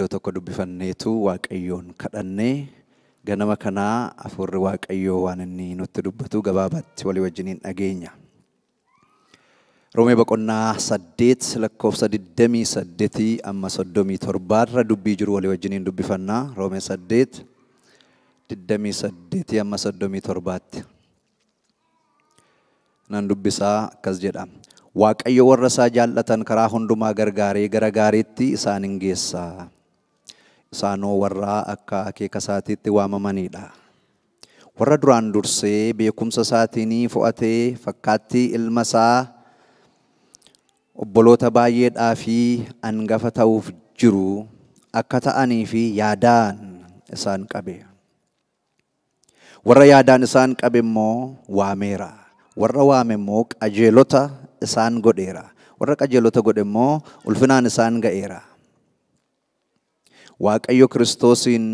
iddoo tokko dubbifanneetu Waaqayyoon kadhannee ganama kanaa afurri Waaqayyoo waan inni nutti dubbatu gabaabatti walii wajjiniin dhageenya. Roomee boqonnaa 8 lakkoofsa 28 amma 37 irra dubbii jiru walii wajjiniin dubbifannaa. Roomee 8 28 amma 37 nan dubbisaa akkas jedha. Waaqayyo warra isaa jaallatan karaa hundumaa gargaaree gara gaariitti isaan hin geessa. Isaanoo warra akka akeeka isaatiitti waamamanidha. Warra duraan dursee beekumsa isaatiin fo'atee fakkaattii ilma isaa obboloota baay'eedhaa fi hangafa ta'uuf jiru akka ta'anii fi yaadaan isaan qabe. Warra yaadaan isaan qabe immoo waameera. Warra waame immoo qajeelota isaan godheera. Warra qajeelota godhe immoo ulfinaan isaan ga'eera. Waaqayyo Kiristoosiin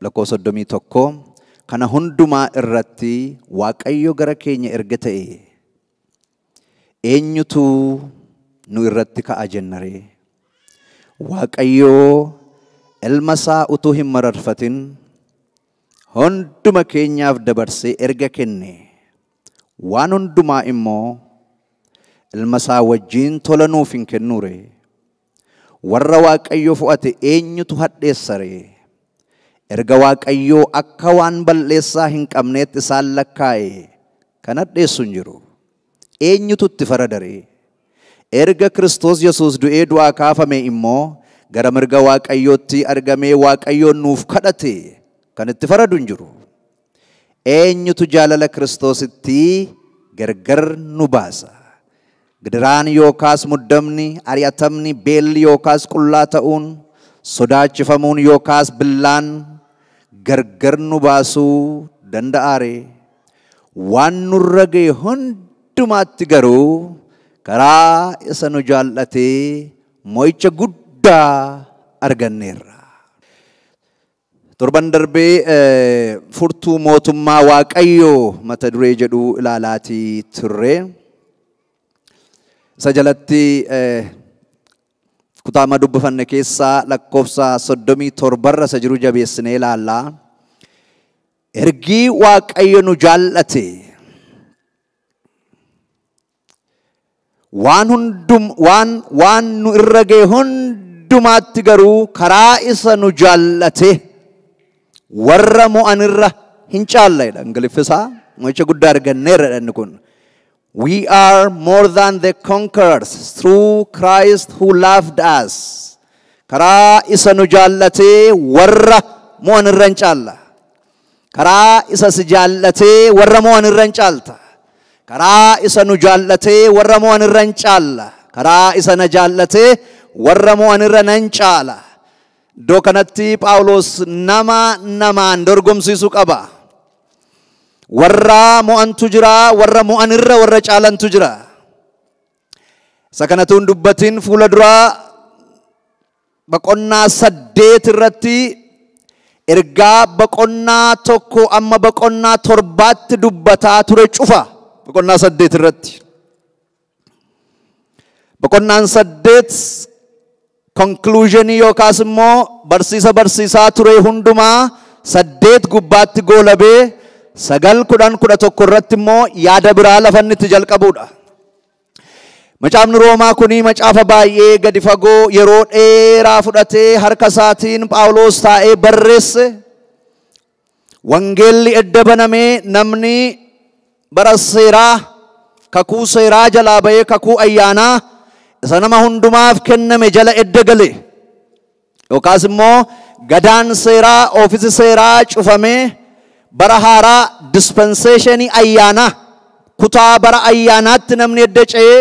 lakkoofsa 31 kana hundumaa irratti Waaqayyo gara keenya erga ta'e eenyutu nu irratti ka'a jennaree? Waaqayyo ilma isaa utuu hin mararfatin hunduma keenyaaf dabarsee erga kenne waan hundumaa immoo ilma isaa wajjin tola nuuf hin kennuure? Warra Waaqayyo fo'ate eenyutu hadheessaree? Erga Waaqayyo akka waan balleessaa hin qabneetti isaan lakkaa'e kan hadheessu hin jiru. Eenyutu itti faradaree? Erga Kiristoos Yesuus du'ee du'aa kaafame immoo gara mirga Waaqayyootti argamee Waaqayyoon nuuf kadhate kan itti faradu hin jiru. Eenyutu jaalala Kiristoositti gargar nu baasa? Gidiraan yookaas muddamni, ari'atamni, beelli yookaas qullaa ta'uun, sodaachifamuun yookaas billaan gargar nu baasuu danda'aare? Waan nurra ga'e hundumaatti garuu karaa isa nu jaallatee mo'icha guddaa arganneerra. Torban darbee furtuu mootummaa Waaqayyoo mata duree jedhu ilaalaatii turre. Isa jalatti kutaa dubbifanne keessaa lakkoofsa 37 irra isa jiru jabeessinee ilaallaa. Ergii Waaqayyo nu jaallate waan nu irra ga'e hundumaatti garuu karaa isa nu jaallate warra mo'anirra hin caalledha. Ingiliffisaa mo'icha guddaa arganneerra dhanni kun. We are more than the conquerors through Christ who loved us. Karaa isa nu jaallate warra mo'anirra hin caalla. Karaa isa si jaallate warra mo'anirra hin caalta. Karaa isa nu jaallate warra mo'anirra hin caalla. Karaa isa na jaallate warra mo'anirra nan caala. Iddoo kanatti Phaawulos namaan dorgomsiisuu qaba. Warra mo'antu jira, warra mo'anirra warra caalantu jira. Isa kanatuun dubbatiin fuula duraa boqonnaa 8 irratti ergaa boqonnaa 1 amma boqonnaa 7tti dubbataa ture cufa. Boqonnaa 8 irratti. Boqonnaan 8 conclusionii yookaas immoo barsiisaa ture hundumaa 8 gubbaatti goolabee 9, 10, 11 irratti immoo yaada biraa lafanni itti jalqabuudha. Macaafni Roomaa kuni macaafa baay'ee gadi fagoo yeroo dheeraa fudhatee harka isaatiin Phaawulos taa'ee barreesse. Wangeelli edda banamee namni bara seeraa kakuu seeraa jalaa ba'ee kakuu ayyaanaa isa nama hundumaaf kenname jala edda gale yookaas immoo gadaan seeraa oofisi seeraa cufamee bara haaraa dispensationii ayyaanaa kutaa bara ayyaanaatti namni edda ce'ee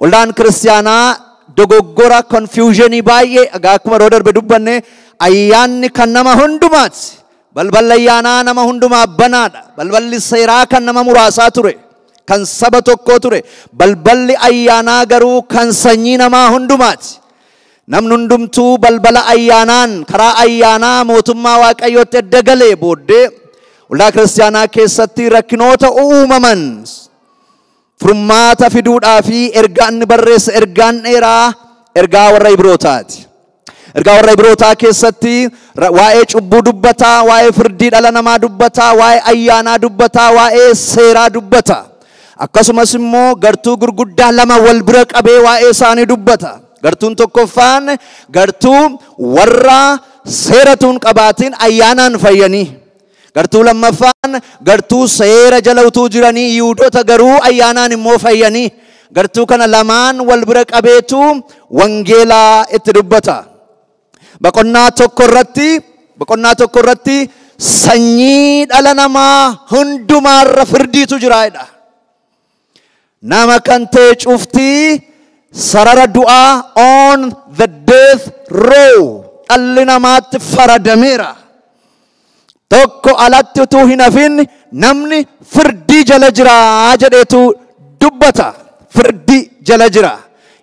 waldaan kiristaanaa dogoggora confusionii baay'ee akkuma yeroo darbe dubbanne ayyaanni kan nama hundumaati. Balballi ayyaanaa nama hundumaaf banaadha. Balballi seeraa kan nama muraasaa ture, kan saba tokkoo ture. Balballi ayyaanaa garuu kan sanyii namaa hundumaati. Namni hundumtuu balbala ayyaanaan karaa ayyaanaa mootummaa Waaqayyootti edda galee booddee waldaa kiristaanaa keessatti rakkinoota uumaman furmaata fiduudhaa fi ergaan barreessa ergaan dheeraa ergaa warra Ibrootaati. Ergaa warra Ibrootaa keessatti waa'ee cubbuu dubbataa, waa'ee firdii dhala namaa dubbataa, waa'ee ayyaanaa dubbataa, waa'ee seeraa dubbataa. Akkasumas immoo gartuu gurguddaa lama wal bira qabee waa'ee isaanii dubbata. Gartuun tokkoffaan gartuu warra seeratuun qabaatiin ayyaanaan fayyanii. Gartuu lammaffaan gartuu seera jala utuu jiranii Yihuudoota garuu ayyaanaan immoo fayyanii. Gartuu kana lamaan wal bira qabeetu wangeelaa itti dubbata. Boqonnaa tokko irratti sanyii dhala namaa hundumaarra firdiitu jiraadha. Nama kan ta'e cuftii sarara du'aa on the death row dhalli namaatti faradameera. Tokko alatti utuu hin hafin namni firdii jala jira jedheetu dubbata. Firdii jala jira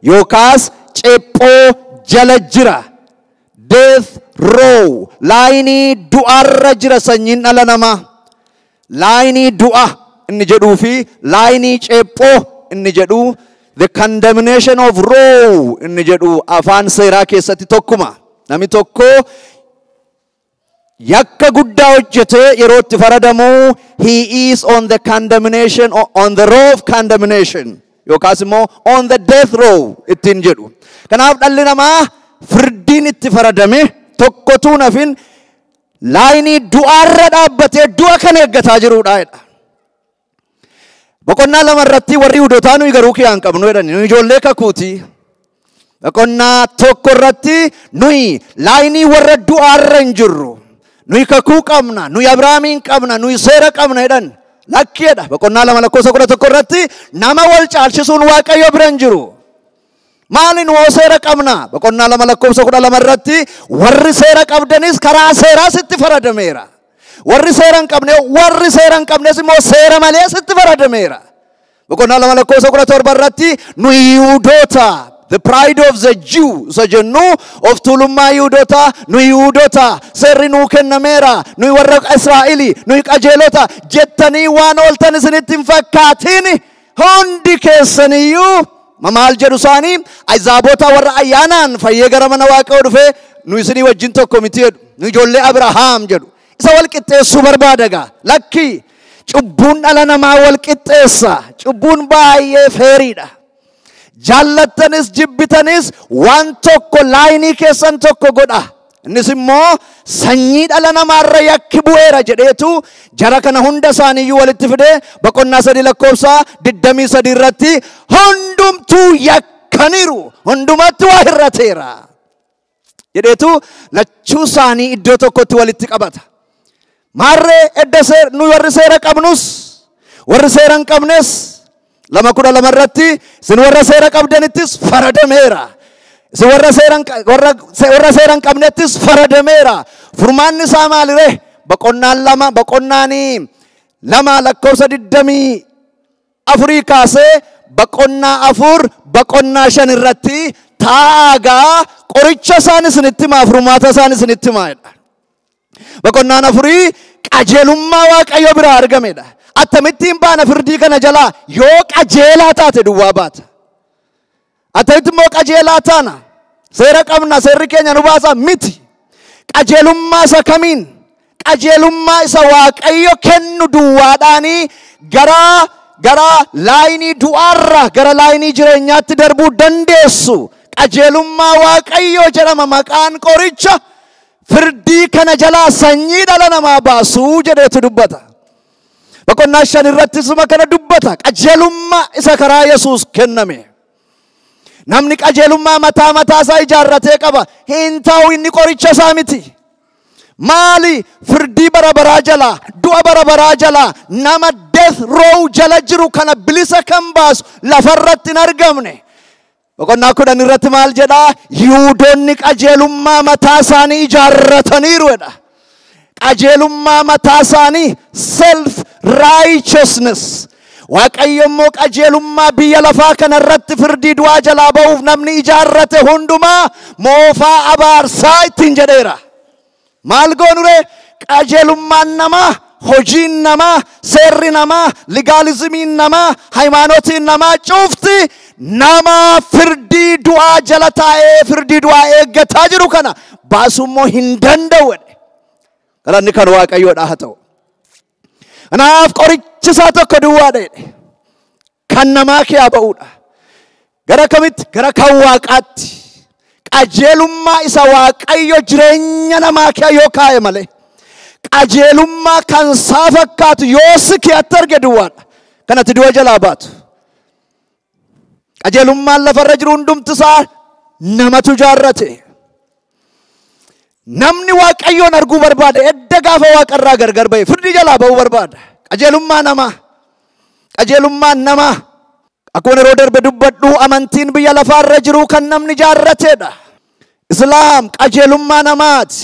yookaas ceephoo jala jira. Death row laayinii du'arra jira sanyiin dhala namaa. Laayinii du'a inni jedhuu fi laayinii ceephoo inni jedhu, the condemnation of row inni jedhu afaan seeraa keessatti tokkuma. Namni tokko yakka guddaa hojjetee yeroo itti faradamu, he is on the condemnation, on the row of condemnation yookaas immoo on the death row ittiin jedhu. Kanaaf dhalli namaa firdiin itti faradame tokkotuu nafin laayinii du'arra dhaabbatee du'a kan eeggataa jirudha. Boqonnaa lama irratti warri Yihuudootaa nuyi garuu kiyaan qabnu jedhani. Nuyi ijoollee kakuuti. Boqonnaa tokko irratti nuyi laayinii warra du'arra hin jirru. Nuyi kakuu qabna, nuyi Abrahaamiin qabna, nuyi seera qabna jedhan. Lakkiidha. Boqonnaa lama lakkoofsa 11 irratti nama wal caalchisuun Waaqayyo bira hin jiru. Maali nu seera qabna? Boqonnaa lama lakkoofsa 12 irratti warri seera qabdanis karaa seeraa sitti faradameera. Warri seera hin qabnes immoo seera malee sitti faradameera. Boqonnaa lama lakkoofsa 17 irratti nu Yihuudoota, the pride of the Jew isa jennu of tuulummaa Yihuudoota, nu Yihuudoota seerri nuu kennameera, nu warra Israa'eli, nu qajeelota jettanii waan ooltan isinitti hin fakkaatin hundi keessaniyyuu maal jedhu isaanii Ayzaabota warra ayyaanaan fayyee gara mana Waaqayyoo dhufe nu isinii wajjin tokko miti jedhu. Nu ijoollee Abrahaam jedhu. Isa wal qixxeessuu barbaadaga. Lakki cubbuun dhala namaa wal qixxeessa. Cubbuun baay'ee feeriidha. Jaallattanis jibbitanis waan tokko laayinii keessan tokko godha. Innis immoo sanyii dhala namaarra yakki bu'eera jedheetu jara kana hunda isaaniiyyuu walitti fidee boqonnaa 3 lakkoofsa 23 irratti hundumtuu yakkaniiru, hundumatti waa hirrateera jedheetu lachuu isaanii iddoo tokkotti walitti qabata. Maarree edda nu warri seera qabnus warri seera hin qabnes 2:12 irratti isin warra seera qabdanittis faradameera. Si warra seeran qabnettis faradameera. Furmaanni isaa maalire? Boqonnaan lama lakkoofsa 24 kaasee boqonnaa 4 boqonnaa 5 irratti taagaa qoricha isaan isinitti himaa, furmaata isaan isinitti himaa. Boqonnaan 4 qajeelummaa Waaqayyo biraa argamedha. Akkamittiin baana firdii kana jalaa? Yoo qajeelaa taate duwwaa baata. Attamitti immoo qajeelaa taana? Seera qabna, seerri keenya nu baasa miti. Qajeelummaa isa kamiin? Qajeelummaa isa Waaqayyo kennu duwwaadhaanii gara laayinii du'aarra gara laayinii jireenyaatti darbuu dandeessu. Qajeelummaa Waaqayyo jedhama maqaan qoricha firdii kana jalaa sanyii dhala namaa baasuu jedheetu dubbata. Boqonnaa 5 irratti isuma kana dubbata. Qajeelummaa isa karaa Yesuus kenname. Namni qajeelummaa mataa isaa ijaarratee qaba. Hin ta'u inni qoricha isaa miti. Maali? Firdii bara jalaa, du'a bara jalaa, nama death row jala jiru kana bilisa kan baasu lafarratti hin argamne. Boqonnaa 10 irratti maal jedhaa? Yihuudoonni qajeelummaa mataa isaanii ijaarrataniiru jedha. Qajeelummaa mataa isaanii self righteousness. Waaqayyo immoo qajeelummaa biyya lafaa kana irratti firdii du'aa jalaa ba'uuf namni ijaarrate hundumaa moofaa abaarsaa ittiin jedheera. Maal goonure? Qajeelummaan namaa hojiin namaa, seerri namaa, ligaalizimiin namaa, haymanotiin namaa cufti nama firdii du'aa jala taa'ee firdii du'aa eeggataa jiru kana baasummoo hin danda'u. Galanni kan Waaqayyoodhaa haa ta'u. Kanaaf qorichi isaa tokko duwwaadha. Kan namaa kee ba'uudha. Gara kamitti? Gara kan Waaqaatti. Qajeelummaa isa Waaqayyo jireenya namaa kee yoo kaa'e malee qajeelummaa kan isaa fakkaatu yoo si keetti arge duwwaadha. Kanatti du'a jalaa baatu. Qajeelummaan lafarra jiru hundumti isaa namatu jaarrate. Namni Waaqayyoon arguu barbaada edda gaafa Waaqarraa gargar ba'e firdii jalaa ba'uu barbaada. Qajeelummaa namaa. Qajeelummaan namaa. Akkuma yeroo darbe dubbadhu amantiin biyya lafaarra jiru kan namni jaarrateedha. Islaam qajeelummaa namaati.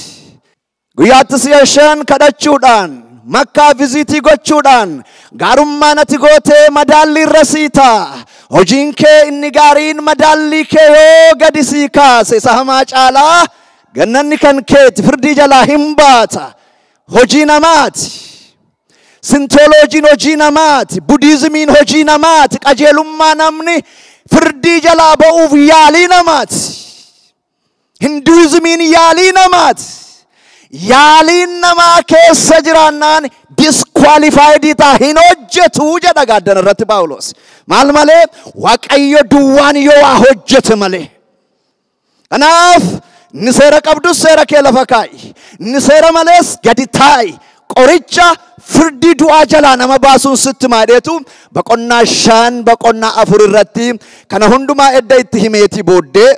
Guyyaatti si'a 5 kadhachuudhaan, Makkaa viziitii gochuudhaan, gaarummaa nati gootee madaallii irra sii ta'a. Hojiin kee inni gaariin madaallii kee yoo gadi sii kaase isa hamaa caalaa gannanni kan keeti firdii jalaa hin baata. Hojii namaati. Sintooloojiin hojii namaati. Budiizimiin hojii namaati. Qajeelummaa namni firdii jalaa ba'uuf yaalii namaati. Hinduizimiin yaalii namaati. Yaaliin namaa keessa jiraannaan disqualified ta'a hin hojjetu jedha gaaddan irratti Phaawulos. Maal malee? Waaqayyo duwwaan yoo waa hojjete malee. Kanaaf ni seera qabdu seera kee lafa kaa'i. Ni seera malees gadi taa'i. Qoricha firdii du'aa jalaa nama baasuun sitti maadheetu boqonnaa 5 boqonnaa 4 irratti kana hundumaa edda itti himeeti booddee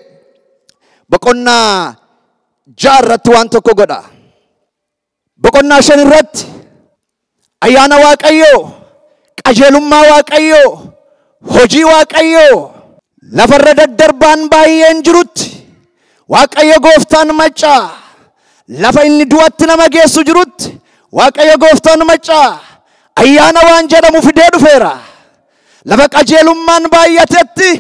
boqonnaa 6 irratti waan tokko godha. Boqonnaa 5 irratti ayyaana Waaqayyoo, qajeelummaa Waaqayyoo, hojii Waaqayyoo lafarra daddarbaan baay'een jirutti Waaqayyo gooftaan maccaa lafa inni du'atti nama geessu jirutti Waaqayyo gooftaan maccaa ayyaana waan jedhamu fidee dhufeera. Lafa qajeelummaan baay'atetti,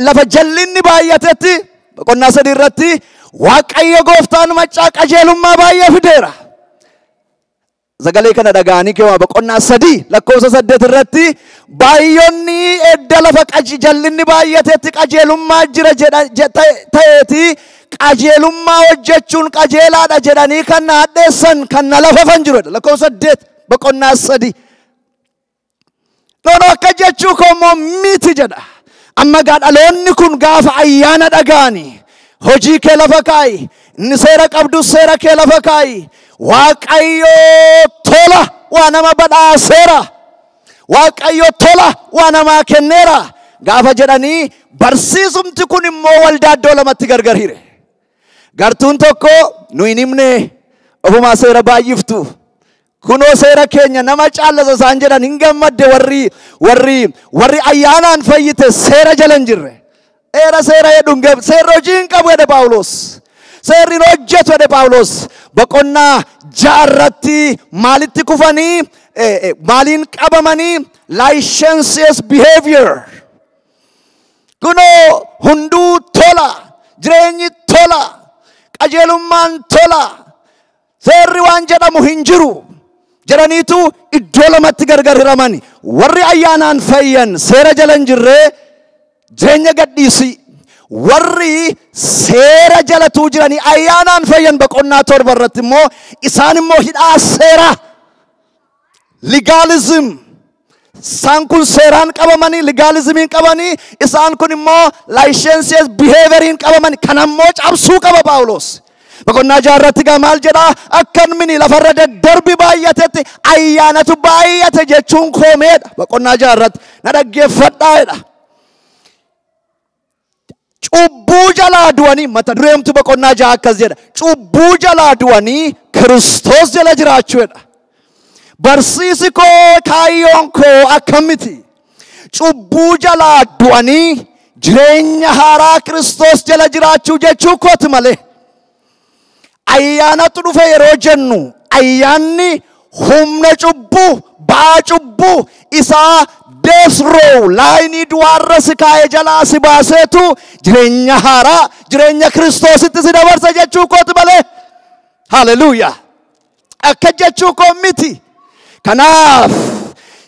lafa jallinni baay'atetti boqonnaa 3 irratti Waaqayyo gooftaan maccaa qajeelummaa baay'ee fideera. Sagalee kana dhaga'anii kee boqonnaa 3 lakkoofsa 8 irratti baay'oonni edda lafa jallinni baay'atetti qajeelummaa jira ta'eeti qajeelummaa hojjechuun qajeelaadha jedhanii kan na hadheessan kan na lafafan jiru lakkoofsa 8 boqonnaa 3. Nono akka jechuu koommoo miti jedha. Amma dhaloonni kun gaafa ayyaana dhaga'anii hojii kee lafa kaa'i. Inni seera qabdu seera kee lafa kaa'i. Waaqayyo tola waa nama badhaaseera. Waaqayyo tola waa namaa kenneera. Gaafa jedhanii barsiisumti kun immoo waldaa iddoo lamatti gargar hire. Gartuun tokko nu hin himne ofumaa seera baay'iftu. Kunoo seera keenya nama caallasa isaan jedhan hin gammadde warri ayyaanaan fayyite seera jala hin jirre. Seera jedhuun seerri hojii hin qabu jedhe Phaawulos. Seerri hojjetu jedhe Phaawulos. Boqonnaa 6 irratti maalitti kufanii maaliin qabamanii licentious behavior. Kunoo hunduu tola, jireenyi tola, qajeelummaan tola, seerri waan jedhamu hin jiru jedhaniitu iddoo lamatti gargar hiramani. Warri ayyaanaan fayyan seera jala hin jirre jireenya gadhiisi. Warri seera jalatuu jiranii ayyaanaan fayyan boqonnaa 7 irratti immoo isaan immoo hidhaa seera legalism. Isaan kun seeraan qabamanii legalizimiin qabanii isaan kun immoo licentious behavioriin qabamanii kan ammoo cabsuu qaba Phaawulos. Boqonnaa 6 irratti maal jedha? Akkanumini lafarra daddarbi baay'atetti ayyaanatu baay'ate jechuun koomeedha. Boqonnaa 6 irratti na dhaggeeffadhaadha. Cubbuu jalaa du'anii mata dureemtu boqonnaa 6 akkas jedha. Cubbuu jalaa du'anii Kiristoos jala jiraachuudha. Barsiisi koo kaayyoon koo akkamiti? Cubbuu jalaa du'anii jireenya haaraa Kiristoos jala jiraachuu jechuu kooti malee. Ayyaanatu dhufe yeroo jennu ayyaanni humna cubbuu, ba'aa cubbuu isaa death row laayinii du'aarra si kaa'ee jalaa si baaseetu jireenya haaraa, jireenya Kiristoositti si dabarsa jechuu kooti malee. Haleluuyaa. Akka jechuu koo miti. Kanaaf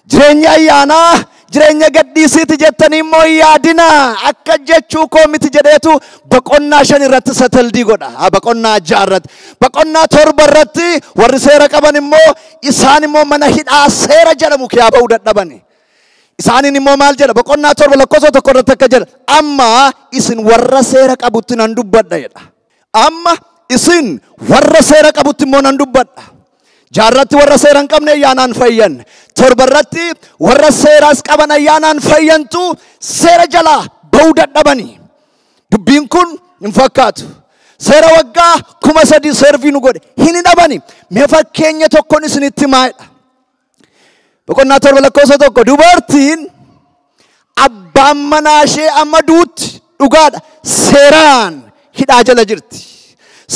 jireenya ayyaanaa jireenya gadhiisiiti jettanii immoo yaadina akka jechuu koo miti jedheetu boqonnaa 5 irratti sataldii godha. Boqonnaa 6 irratti, boqonnaa 7 irratti warri seera qaban immoo isaan immoo mana hidhaa seera jedhamu kiyaa ba'uu dadhabani. Isaanin immoo maal jedha? Boqonnaa 7 lakkoofsa 1 irratti akka jedha, amma isin warra seera qabutti nan dubbadha jedha. Amma isin warra seera qabutti immoo nan dubbadha. Jaarratti warra seera hin qabne ayyaanaan fayyan. 7 irratti warra seeraas qaban ayyaanaan fayyantu seera jalaa ba'uu dadhabani. Dubbiin kun hin fakkaatu. Seera waggaa 3,000 servii nu godhe hin dhabani. Mee fakkeenya tokkoon isinitti maayidha. Boqonnaa 7 lakkoofsa 1, dubartiin abbaan manaa ishee amma duutti dhugaadha. Seeraan hidhaa jala jirti.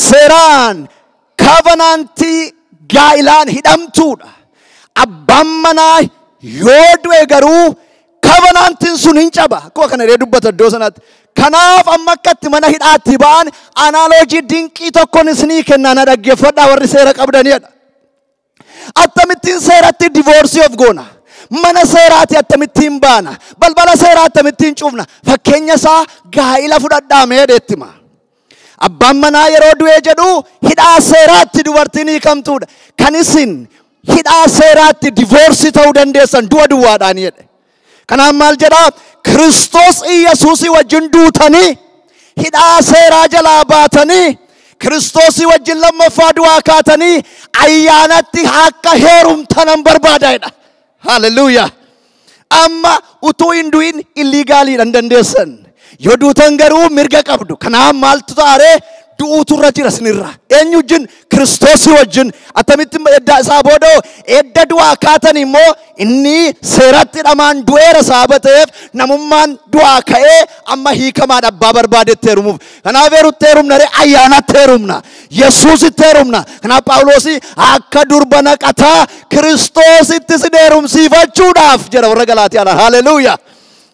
Seeraan kaavanaantii gaa'ilaan hidhamtuudha. Abbaan manaa yoo du'e garuu kaavanaantiin sun hin caba. Akkuma kana illee dubbata iddoo sanatti. Kanaaf amma akkatti mana hidhaatti ba'an anaaloojii dinqii tokkoon isinii kennaa dhaggeeffadhaa warri seera qabdanidha. Attamittiin seeratti divorcii of goona. Mana seeraati attamittiin baana. Balbala seeraa attamittiin cufna. Fakkeenya isaa gaa'ila fudhadhaa mee deettima. Abbaan manaa yeroo du'ee jedhu hidhaa seeraatti dubartiin hiikamtuudha. Kan isin hidhaa seeraatti divorcii ta'uu dandeessan du'a duwwaadhaan jedhe. Kanaaf maal jedhaa? Kiristoos Iyyesuusii wajjin duutanii hidhaa seeraa jalaa baatanii Kiristoosii wajjin lammaffaa du'aa kaatanii ayyaanatti akka heerumtanan barbaadaadha. Hallelujah. Amma utuu hin du'in illigaaliidhaan dandeessan. Yoo duutan garuu mirga qabdu. Kanaaf maaltu taaree du'uutu irra jira sinirra. Eenyu wajjin? Kiristoosii wajjin. Attamitti edda isaa boodoo edda du'aa kaatan immoo inni seeratti dhamaan du'eera saabateef namummaan du'aa ka'ee amma hiikamaan abbaa barbaadetti heerumuuf. Kanaaf heerutti heerumna ree ayyaanatti heerumna. Yesuusitti heerumna. Kanaaf Phaawulosi akka durba naqataa Kiristoositti sin heerumsiifachuudhaaf jedha warra Galaatiyaadha. Hallelujah.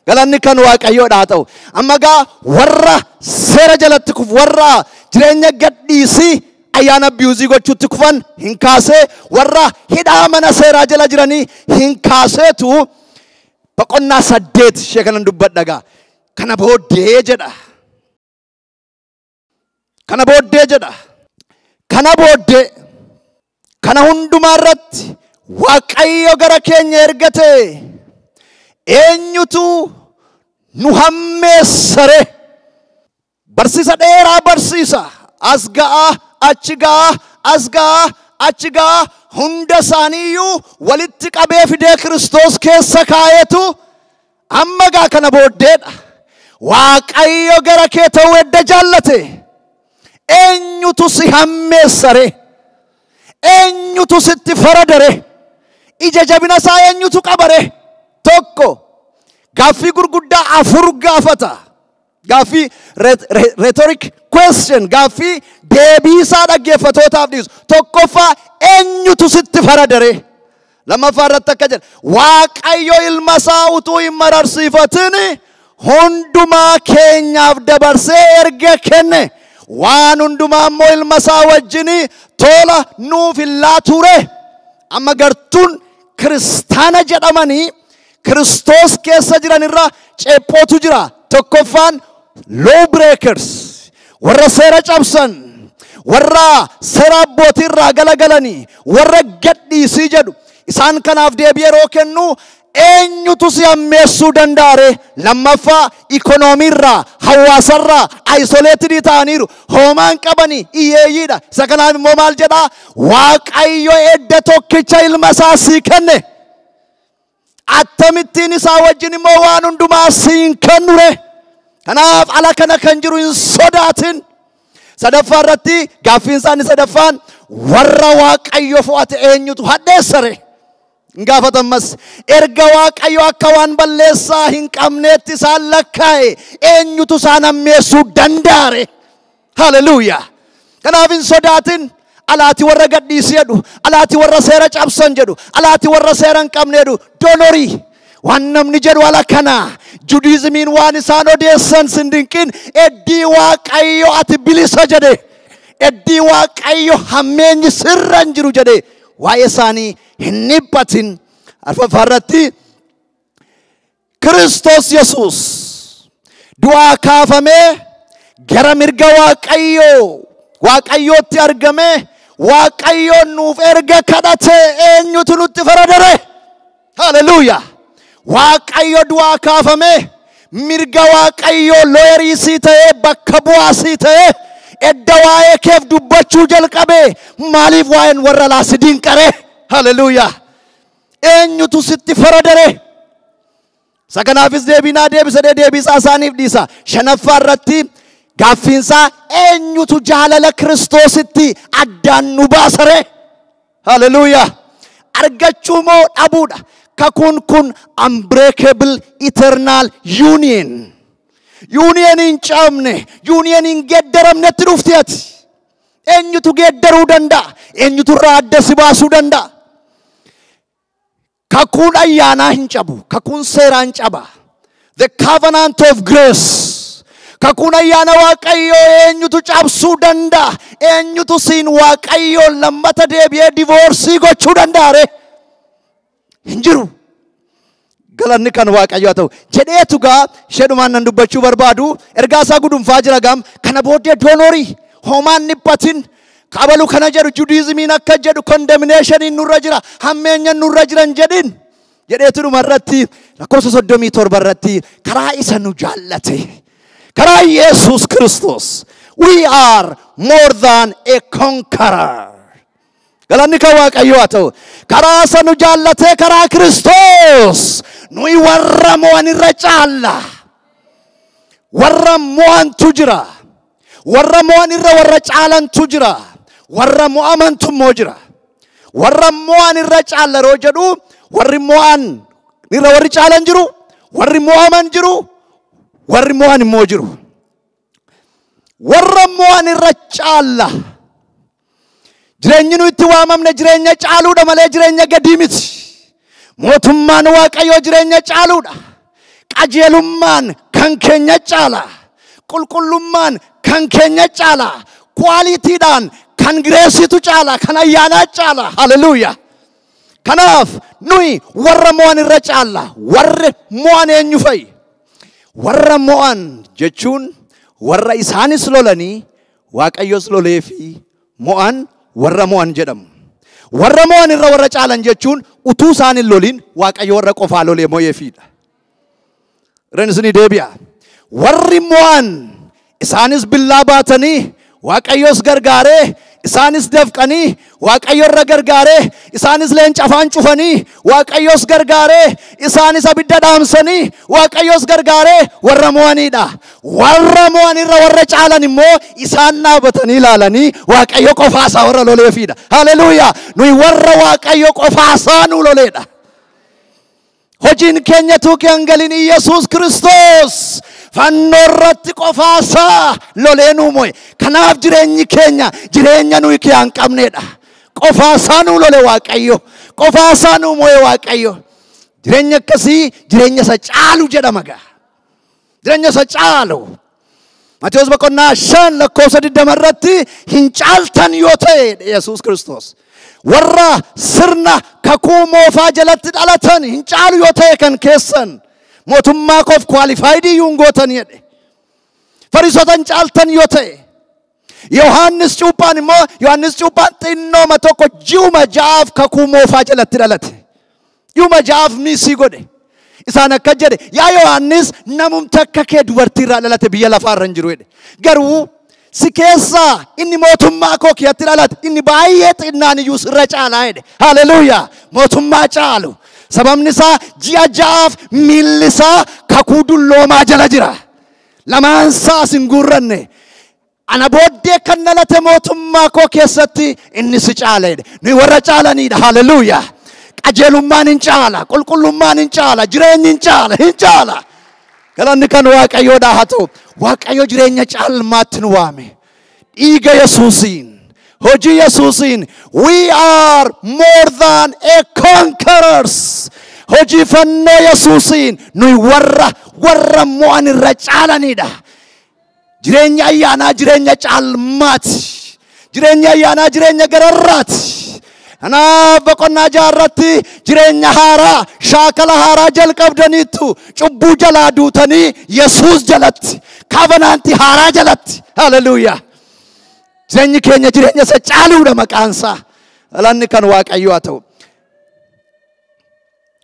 Galanni kan Waaqayyoodha haa ta'u. Amma gaa warra seera jalatti kufu warra jireenya gadhiisii ayyaana abiyuuzii gochuutti kufan hin kaasee warra hidhaa mana seeraa jala jiranii hin kaaseetu boqonnaa 8 ishee kanan dubbadha gaa. Kana booddee jedha. Kana booddee jedha. Kana booddee kana hundumaa irratti Waaqayyo gara keenya ergate. Eenyutu nu hammeessare? Barsiisa dheeraa barsiisa. As ga'a, achi ga'a, as ga'a, achi ga'a. Hunda isaaniiyyuu walitti qabee fidee Kiristoos keessa kaa'eetu amma gaa kana booddeedha. Waaqayyo gara kee ta'uu edda jaallate. Eenyutu si hammeessare? Eenyutu sitti faradare? Ija jabina isaa eenyutu qabare? Tokko gaaffii gurguddaa 4 gaafata. Gaaffii rhetoric question, gaaffii deebii isaa dhaggeeffatootaaf dhiisu. Tokkoffaa eenyutu sitti faradare? Lammaffaa irratti akka jedha Waaqayyo ilma isaa utuu hin mararsiifatin hundumaa keenyaaf dabarsee erge kenne. Waan hundumaa immoo ilma isaa wajjin tola nuuf illaa ture. Amma gartuun kiristaana jedhamanii Kiristoos keessa jiran irra ceephootu jira. Tokkoffaan law breakers, warra seera cabsan, warra seera abbootii irraa galagalanii, warra gadhiisii jedhu. Isaan kanaaf deebii yeroo kennu eenyutu si hammeessuu danda'are? Lammaffaa ikoonoomii irraa, hawaasa irraa isoleetidii ta'aniiru. Hoomaan qabanii hiyyeeyyiidha. Isa kanaaf immoo maal jedhaa? Waaqayyo edda tokkicha ilma isaa sii kenne. Attamittiin isaa wajjin immoo waan hundumaa siin kennure. Kanaaf ala kana kan jiru hin sodaatin. Sadaffaa irratti gaaffiin isaanii sadaffaan warra Waaqayyo fo'ate eenyutu hadheessare? Hin gaafatammas erga Waaqayyo akka waan balleessaa hin qabneetti isaan lakkaa'e eenyutu isaan hammeessuu danda'are? Hallelujah. Kanaaf hin sodaatin. Alaati warra gadhiisii jedhu, alaati warra seera cabsan jedhu, alaati warra seera hin qabne jedhu. Donorii waan namni jedhu ala kana. Judaizimiin waan isaan odeessan sin dinqin. Eddii Waaqayyo ati bilisa jedhe. Eddii Waaqayyo hammeenyi sirra hin jiru jedhe waa'ee isaanii hin dhiphatin. Arfaffaarratti Kiristoos Yesuus du'aa kaafamee gara mirga Waaqayyootti argamee Waaqayyoon nuuf erga kadhate eenyutu nutti faradare? Haleluuyaa! Waaqayyo du'aa kaafamee mirga Waaqayyoo looyerii sii ta'ee bakka bu'aa sii ta'ee edda waa'ee keef dubbachuu jalqabee maaliif waa'een warra laasi dinqare? Haleluuyaa! Eenyutu sitti faradare? Sakanaafis deebinaa deebisadee deebisaa isaaniif dhiisa. Shanaffaarratti gaaffiinsaa eenyutu jaalala Kiristoositti addaan nu baasare? Haleluuyaa! Argachuu moo dhabuudha? Kakuun kun unbreakable eternal union. Union hin cabne, union hin geddaramnetti dhufti ati. Eenyutu geddaruu danda'a? Eenyutu irraa adda si baasuu danda'a? Kakuun ayyaanaa hin cabu, kakuun seeraa hin caba. The covenant of grace. Kakuun ayyaana Waaqayyoo eenyutu cabsuu danda'a? Eenyutu siin Waaqayyoo lammata deebi'ee divorcii gochuu danda'a? Hin jiru. Galanni kan Waaqayyoo haa ta'u. Jedheetu gaa ishedhumaan nan dubbachuu barbaadu ergaa isaa gudunfaa jira gam kana booddee doonorii homaan dhiphatin. Kabalu kana jedhu Judaismiin akka jedhu condemnationiin nurra jira, hammeenyan nurra jiran jedhin. Jedheetu dhumarratti lakkoofsa 37 irratti karaa isa nu jaallate, karaa Yesuus Kiristoos, we are more than a conqueror. Galanni kan Waaqayyoo haa ta'u. Karaa isa nu jaallate, karaa Kiristoos nuyi warra mo'an irra caalla. Warra mo'antu jira. Warra mo'an irra warra caalantu jira. Warra mo'amantu immoo jira. Warra mo'an irra caalla yeroo jedhu warri mo'an irra warri caalan jiru, warri mo'aman jiru, warri mo'an immoo jiru. Warra mo'an irra caalla. Jireenyi nu itti waamamne jireenya caaluudha malee jireenya gadii miti. Mootummaan Waaqayyoo jireenya caaluudha. Qajeelummaan kan keenya caala. Qulqullummaan kan keenya caala. Kwaalitiidhaan kan gireesitu caala, kan ayyaanaa caala. Haleluuyaa! Kanaaf nuyi warra mo'an irra caalla. Warri mo'an eenyu fa'i? Warra mo'an jechuun warra isaanis lolanii Waaqayyos lolee fi mo'an warra mo'an jedhamu. Warra mo'an irra warra caalan jechuun utuu isaan hin lolin Waaqayyo warra qofaa lolee mo'eefiidha. Renisni deebi'a. Warri mo'an isaanis billaa baatanii Waaqayyos gargaaree, isaanis dafqanii Waaqayyo irra gargaaree, isaanis leenca afaan cufanii Waaqayyos gargaaree, isaanis abidda dhaamsanii Waaqayyos gargaaree warra mo'aniidha. Warra mo'an irra warra caalan immoo isaan dhaabatanii ilaalanii Waaqayyo qofaasaa warra loleefiidha. Haleluuyaa! Nuyi warra Waaqayyo qofaasaa nu loleedha. Hojiin keenya tuuki hangalin Yesuus Kiristoos fannoo irratti qofaasaa lolee nu mo'e. Kanaaf jireenyi keenya jireenya nuyi kiyaan qabneedha. Qofaasaa nu lole Waaqayyo. Qofaasaa nu mo'e Waaqayyo. Jireenya akkasii jireenya isa caalu jedhama gaa. Jireenya isa caalu. Maatewos boqonnaa 5 lakkoofsa 20 irratti hin caaltan yoo ta'e Yesuus Kiristoos. Warra sirna kakuu moofaa jalatti dhalatan hin caalu yoo ta'e kan keessan. Mootummaa koof kwalifaayidii yuun gootan jedhe. Fariisotan caaltan yoo ta'e. Yohaannis Cuuphaan immoo Yohaannis Cuuphaan xinnooma tokko ji'uma ja'aaf kakuu moofaa jalatti dhalate. Ji'uma ja'aaf miisii godhe. Isaan akka jedhe yaa Yohaannis namumti akka kee dubartii irraa dhalate biyya lafaa irra hin jiru jedhe. Garuu si keessaa inni mootummaa koo keessatti dhalate inni baay'ee xinnaan iyyuu sirra caalaa jedhe. Haleluuyaa! Mootummaa caalu. Sababni isaa ji'a ja'aaf miilli isaa kakuu dulloomaa jala jira. Lamaan isaas hin guurranne. Ana booddee kan dhalate mootummaa koo keessatti inni si caala jedhe. Nuyi warra caalaniidha. Haleluuyaa! Qajeelummaan hin caala, qulqullummaan hin caala, jireenyi hin caala, hin caala. Galanni kan Waaqayyoodha haa ta'u. Waaqayyo jireenya caalmaatti nu waame. Dhiiga Yesuusiin, hojii Yesuusiin, we are more than a conquerors. Hojii fannoo Yesuusiin nuyi warra mo'an irra caalaniidha. Jireenya ayyaanaa jireenya caalmaati. Jireenya ayyaanaa jireenya gararraati. Ana boqonnaa jaarratti jireenya haaraa shaakala haaraa jalqabdaniitu cubbuu jalaa duutanii Yesuus jalatti covenant haaraa jalatti hallelujah jireenyi keenya jireenya isa caaluudha maqaansaa alanni kan waaqayyo haa ta'u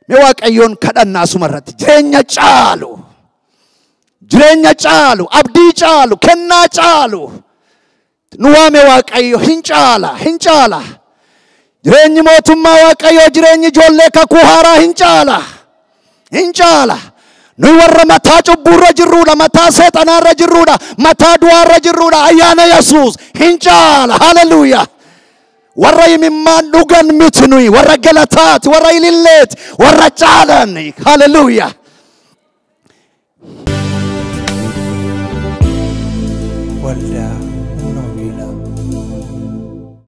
mee waaqayyoon kadhannaa sumarratti jireenya caalu abdii caalu kennaa caalu nuwaame waaqayyo hin caala jireenyi mootummaa waaqayyo jireenyi ijoollee kakuu haaraa hin caala nuyi warra mataa cubbuurra jirruudha mataa seexanaarra jirruudha mataa du'aarra jirruudha ayyaana Yesuus hin caala hallelujah warra imimmaan dhugan miti nuyi warra galataati warra ililleeti warra caalan hallelujah waldaa